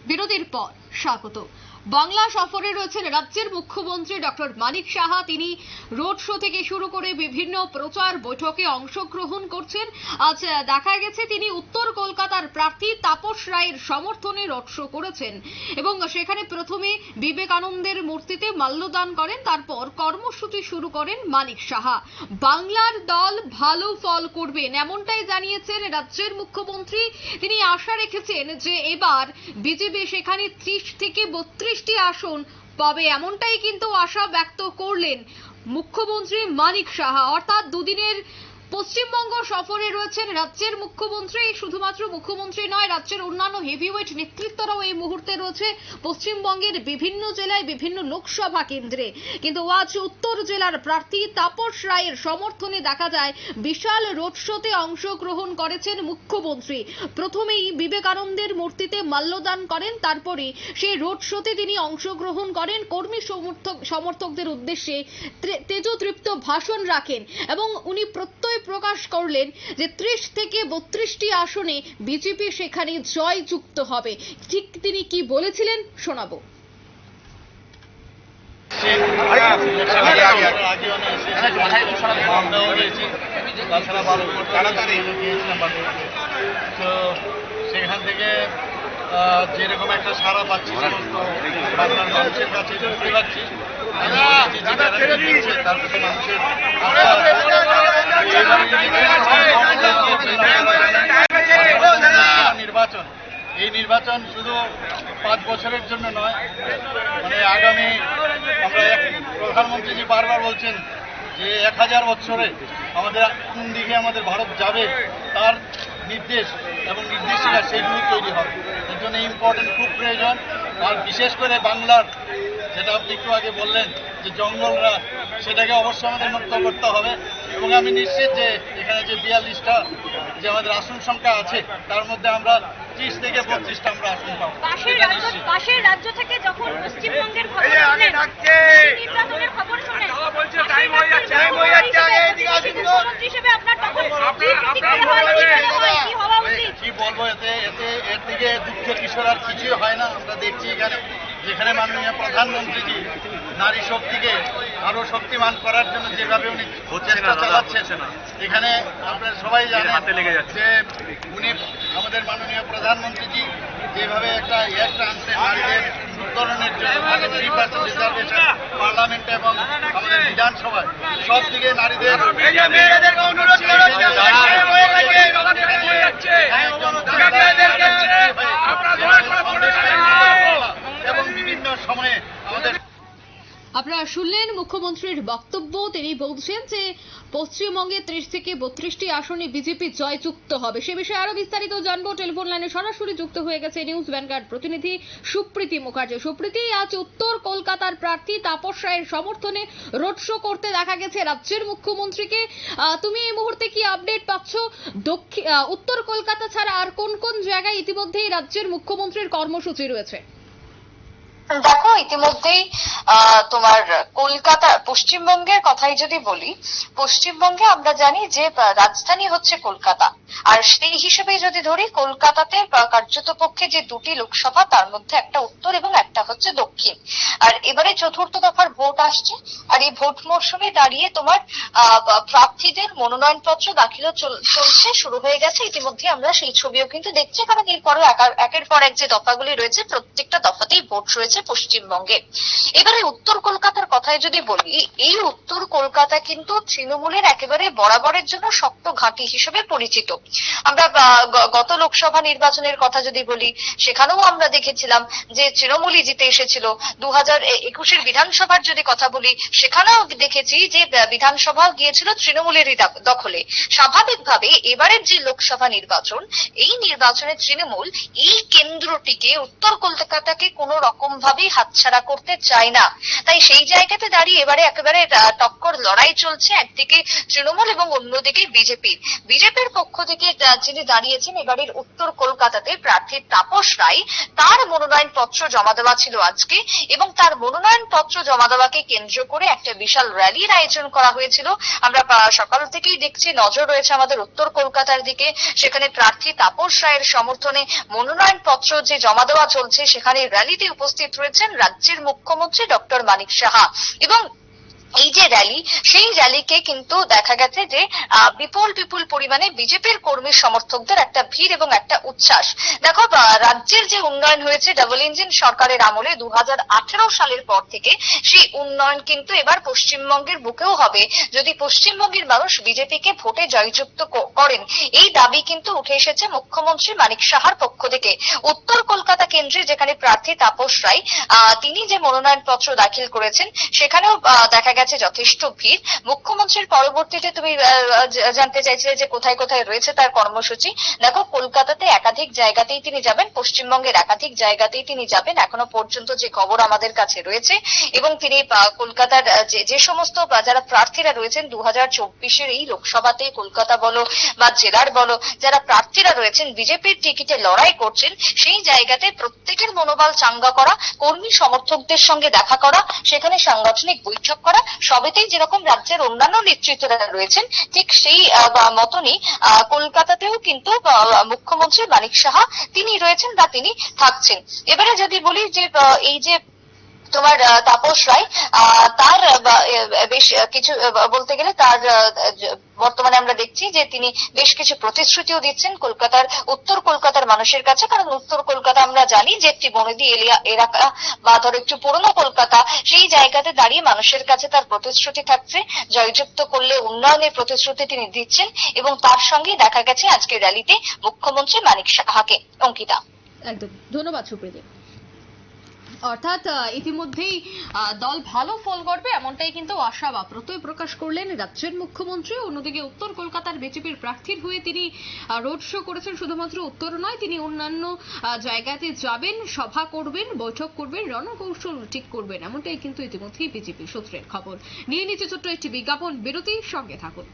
বিরতির পর স্বাগত। বাংলা সফরে রয়েছেন রাজ্যের মুখ্যমন্ত্রী ডক্টর মানিক সাহা। তিনি রোড শো থেকে শুরু করে বিভিন্ন প্রচার বৈঠকে অংশগ্রহণ করছেন। আজ দেখা গেছে তিনি উত্তর কলকাতার প্রার্থী তাপস রায়ের সমর্থনে রোড শো করেছেন এবং সেখানে প্রথমে বিবেকানন্দের মূর্তিতে মাল্যদান করেন, তারপর কর্মসূচি শুরু করেন মানিক সাহা। বাংলার দল ভালো ফল করবেন এমনটাই জানিয়েছেন রাজ্যের মুখ্যমন্ত্রী। তিনি আশা রেখেছেন যে এবার বিজেপি সেখানে 30 থেকে 32টি আসন পাবে, এমনটাই কিন্তু আশা ব্যক্ত করলেন মুখ্যমন্ত্রী মানিক সাহা। অর্থাৎ দুদিনের পশ্চিমবঙ্গ সফরে রয়েছেন রাজ্যের মুখ্যমন্ত্রী। শুধুমাত্র মুখ্যমন্ত্রী নয়, রাজ্যের অন্যান্য হেভিওয়েট নেতৃত্বরাও এই মুহূর্তে রয়েছে পশ্চিমবঙ্গের বিভিন্ন জেলায়, বিভিন্ন লোকসভা কেন্দ্রে। কিন্তু আজ উত্তর জেলার প্রার্থী তাপস রায়ের সমর্থনে দেখা যায় বিশাল রোড শোতে অংশগ্রহণ করেছেন মুখ্যমন্ত্রী। প্রথমেই বিবেকানন্দের মূর্তিতে মাল্যদান করেন, তারপরে সেই রোড শোতে তিনি অংশগ্রহণ করেন, কর্মী সমর্থকদের উদ্দেশ্যে তেজতৃপ্ত ভাষণ রাখেন এবং উনি প্রত্যয় প্রকাশ করলেন যে 30 থেকে 32টি আসনে বিজেপি সেখানে জয়যুক্ত হবে। ঠিক তিনি কি বলেছিলেন শোনাবো। সেখান থেকে যেরকম একটা সারা পাচ্ছি সমস্ত বাংলার মানুষের কাছে বুঝতে পারছি, তার প্রতি মানুষের নির্বাচন, এই নির্বাচন শুধু 5 বছরের জন্য নয়, মানে আগামী আমরা প্রধানমন্ত্রীজি বারবার বলছেন যে 1000 বছরে আমাদের কোন দিকে আমাদের ভারত যাবে তার নির্দেশ এবং নির্দেশিকা সেগুলি তৈরি হবে। এর জন্য ইম্পর্টেন্ট খুব প্রয়োজন। আর বিশেষ করে বাংলার, যেটা আপনি একটু আগে বললেন যে জঙ্গলরা, সেটাকে অবশ্যই আমাদের মুক্ত করতে হবে এবং আমি নিশ্চিত যে এখানে যে 42টা যে আমাদের আসন সংখ্যা আছে তার মধ্যে আমরা 30 থেকে 32টা আমরা আসন পাবো। পাশের রাজ্য থেকে যখন পশ্চিমবঙ্গের খবর শোনেন, হিসেবে আপনার তখন কি বলবো, এর থেকে দুঃখের কিশোর আর কিছুই হয় না। আমরা দেখছি এখানে যেখানে মাননীয় প্রধানমন্ত্রীজি নারী শক্তিকে আরো শক্তিমান করার জন্য যেভাবে উনি চেষ্টা চালাচ্ছেন, এখানে আপনারা সবাই জানেন যে উনি আমাদের মাননীয় প্রধানমন্ত্রীজি যেভাবে একটা আনছেন নারীদের উত্তরণের জন্য, 3% রিজার্ভেশন পার্লামেন্টে এবং আমাদের বিধানসভায় সব দিকে নারীদের এবং বিভিন্ন সময়ে আমাদের। আপনারা শুনলেন মুখ্যমন্ত্রীর বক্তব্য। তিনি বলছেন যে পশ্চিমবঙ্গে 30 থেকে 32টি আসনে বিজেপি জয়যুক্ত হবে। সে বিষয়ে আরো বিস্তারিত জানবো। টেলিফোন লাইনে সরাসরি যুক্ত হয়ে গেছে নিউজ ভ্যানগার্ড প্রতিনিধি সুপ্রীতি মুখার্জি। সুপ্রীতি, আজ উত্তর কলকাতার প্রার্থী তাপস রায়ের সমর্থনে রোড শো করতে দেখা গেছে রাজ্যের মুখ্যমন্ত্রীকে। তুমি এই মুহূর্তে কি আপডেট পাচ্ছ? উত্তর কলকাতা ছাড়া আর কোন কোন জায়গায় ইতিমধ্যেই রাজ্যের মুখ্যমন্ত্রীর কর্মসূচি রয়েছে? দেখো, ইতিমধ্যেই তোমার কলকাতা, পশ্চিমবঙ্গের কথাই যদি বলি, পশ্চিমবঙ্গে আমরা জানি যে রাজধানী হচ্ছে কলকাতা, আর সেই হিসেবে যদি ধরি কলকাতাতে কার্যত পক্ষে যে 2টি লোকসভা, তার মধ্যে একটা উত্তর এবং একটা হচ্ছে দক্ষিণ। আর এবারে 4র্থ দফার ভোট আসছে, আর এই ভোট মরশুমে দাঁড়িয়ে তোমার প্রার্থীদের মনোনয়নপত্র দাখিলও চলছে, শুরু হয়ে গেছে ইতিমধ্যে। আমরা সেই ছবিও কিন্তু দেখছি, কারণ এরপরে একের পর এক যে দফাগুলি রয়েছে প্রত্যেকটা দফাতেই ভোট রয়েছে পশ্চিমবঙ্গে। এবারে উত্তর কলকাতার কথায় যদি বলি, এই উত্তর কলকাতা কিন্তু তৃণমূলের একেবারে বরাবরের জন্য শক্ত ঘাঁটি হিসেবে পরিচিত। আমরা গত লোকসভা নির্বাচনের কথা যদি বলি, সেখানেও আমরা দেখেছিলাম যে তৃণমূলই জিতে এসেছিল। 2021-এর বিধানসভার যদি কথা বলি, সেখানেও দেখেছি যে বিধানসভা গিয়েছিল তৃণমূলেরই দখলে। স্বাভাবিকভাবে এবারের যে লোকসভা নির্বাচন, এই নির্বাচনে তৃণমূল এই কেন্দ্রটিকে, উত্তর কলকাতাকে কোনো রকম ভাবেই হাতছাড়া করতে চায় না। তাই সেই জায়গাতে দাঁড়িয়ে এবারে একেবারে টক্কর লড়াই চলছে, একদিকে তৃণমূল এবং অন্যদিকে বিজেপির পক্ষ থেকে যিনি দাঁড়িয়েছেন এবারের উত্তর কলকাতাতে প্রার্থী তাপস রায়, তার মনোনয়ন পত্র জমা দেওয়া ছিল আজকে, এবং তার মনোনয়ন পত্র জমা দেওয়াকে কেন্দ্র করে একটা বিশাল র্যালির আয়োজন করা হয়েছিল। আমরা সকাল থেকেই দেখছি, নজর রয়েছে আমাদের উত্তর কলকাতার দিকে। সেখানে প্রার্থী তাপস রায়ের সমর্থনে মনোনয়ন পত্র যে জমা দেওয়া চলছে সেখানে র্যালিতে উপস্থিত রয়েছেন রাজ্যের মুখ্যমন্ত্রী ডক্টর মানিক সাহা। এবং এই যে র্যালি, সেই র্যালিকে কিন্তু দেখা গেছে যে বিপুল পরিমাণে বিজেপির কর্মী সমর্থকদের একটা ভিড় এবং একটা উচ্ছ্বাস। দেখো, রাজ্যের যে উন্নয়ন হয়েছে ডাবল ইঞ্জিন সরকারের আমলে 2018 সালের পর থেকে, সেই উন্নয়ন কিন্তু এবার পশ্চিমবঙ্গের বুকেও হবে যদি পশ্চিমবঙ্গের মানুষ বিজেপিকে ভোটে জয়যুক্ত করেন। এই দাবি কিন্তু উঠে এসেছে মুখ্যমন্ত্রী মানিক সাহার পক্ষ থেকে। উত্তর কলকাতা কেন্দ্রে যেখানে প্রার্থী তাপস রায়, তিনি যে মনোনয়নপত্র দাখিল করেছেন সেখানেও দেখা গেছে যথেষ্ট ভিড়। মুখ্যমন্ত্রীর পরবর্তীতে তুমি জানতে চাইছিলে যে কোথায় কোথায় রয়েছে তার কর্মসূচি। দেখো, কলকাতাতে একাধিক জায়গাতেই তিনি যাবেন, পশ্চিমবঙ্গের একাধিক জায়গাতেই তিনি যাবেন এখনো পর্যন্ত যে খবর আমাদের কাছে রয়েছে। এবং তিনি কলকাতার যে সমস্ত যারা প্রার্থীরা রয়েছেন 2024-এর এই লোকসভাতে, কলকাতা বলো বা জেলার বলো, যারা প্রার্থীরা রয়েছেন বিজেপির টিকিটে লড়াই করছেন, সেই জায়গাতে প্রত্যেকের মনোবল চাঙ্গা করা, কর্মী সমর্থকদের সঙ্গে দেখা করা, সেখানে সাংগঠনিক বৈঠক করা, সবেতেই যেরকম রাজ্যের অন্যান্য নেতৃত্বরা রয়েছেন ঠিক সেই মতনই কলকাতাতেও কিন্তু মুখ্যমন্ত্রী মানিক সাহা তিনি রয়েছেন বা তিনি থাকছেন। এবারে যদি বলি যে এই যে তোমার তাপস রায়, তার বেশ কিছু বলতে গেলে তার বর্তমানে আমরা দেখছি যে তিনি বেশ কিছু প্রতিশ্রুতিও দিচ্ছেন কলকাতার, উত্তর কলকাতার মানুষের কাছে। কারণ উত্তর কলকাতা আমরা জানি যে একটি বনেদি এলাকা বা ধরো একটু পুরনো কলকাতা, সেই জায়গাতে দাঁড়িয়ে মানুষের কাছে তার প্রতিশ্রুতি থাকছে, জয়যুক্ত করলে উন্নয়নের প্রতিশ্রুতি তিনি দিচ্ছেন। এবং তার সঙ্গে দেখা গেছে আজকের র্যালিতে মুখ্যমন্ত্রী মানিক সাহাকে। অঙ্কিতা, একদম ধন্যবাদ সুপ্রীতি। অর্থাৎ ইতিমধ্যেই দল ভালো ফল করবে এমনটাই কিন্তু আশা বা প্রত্যয় প্রকাশ করলেন রাজ্যের মুখ্যমন্ত্রী। অন্যদিকে উত্তর কলকাতার বিজেপির প্রার্থীর হয়ে তিনি রোড শো করেছেন। শুধুমাত্র উত্তর নয়, তিনি অন্যান্য জায়গাতে যাবেন, সভা করবেন, বৈঠক করবেন, রণকৌশল ঠিক করবেন, এমনটাই কিন্তু ইতিমধ্যেই বিজেপি সূত্রের খবর। নিয়ে নিচ্ছে ছোট্ট একটি বিজ্ঞাপন বিরতির সঙ্গে থাকুন।